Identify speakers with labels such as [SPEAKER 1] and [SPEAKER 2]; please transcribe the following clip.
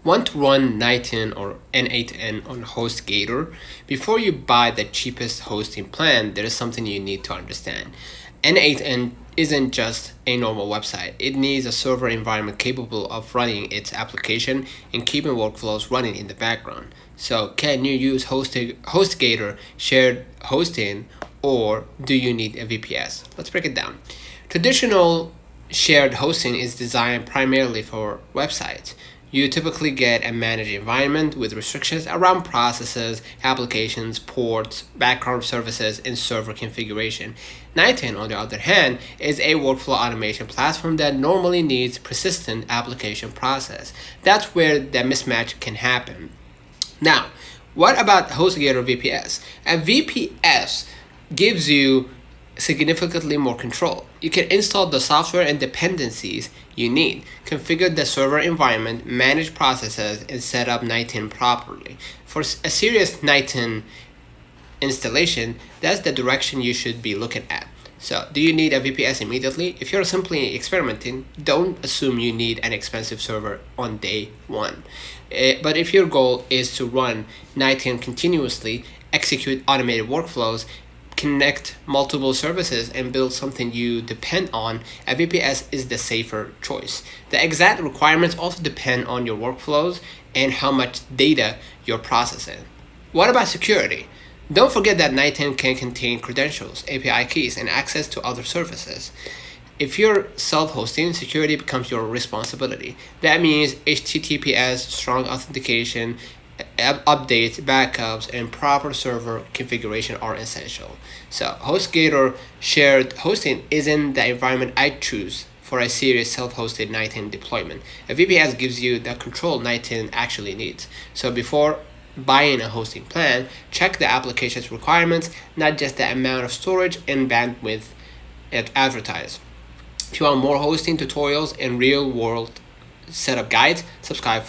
[SPEAKER 1] Want to run n8n or n8n on HostGator? Before you buy the cheapest hosting plan, there is something you need to understand. n8n isn't just a normal website. It needs a server environment capable of running its application and keeping workflows running in the background. So can you use HostGator shared hosting, or do you need a VPS? Let's break it down. Traditional shared hosting is designed primarily for websites. You typically get a managed environment with restrictions around processes, applications, ports, background services, and server configuration. n8n, on the other hand, is a workflow automation platform that normally needs persistent application process. That's where the mismatch can happen. Now, what about HostGator VPS? A VPS gives you significantly more control. You can install the software and dependencies you need, configure the server environment, manage processes, and set up n8n properly. For a serious n8n installation, that's the direction you should be looking at. So, do you need a VPS immediately? If you're simply experimenting, don't assume you need an expensive server on day one. But if your goal is to run n8n continuously, execute automated workflows, connect multiple services, and build something you depend on, a VPS is the safer choice. The exact requirements also depend on your workflows and how much data you're processing. What about security? Don't forget that n8n can contain credentials, API keys, and access to other services. If you're self-hosting, security becomes your responsibility. That means HTTPS, strong authentication, updates, backups, and proper server configuration are essential. So HostGator shared hosting isn't the environment I choose for a serious self-hosted n8n deployment. A VPS gives you the control n8n actually needs. So before buying a hosting plan, check the application's requirements, not just the amount of storage and bandwidth it advertised. If you want more hosting tutorials and real-world setup guides, subscribe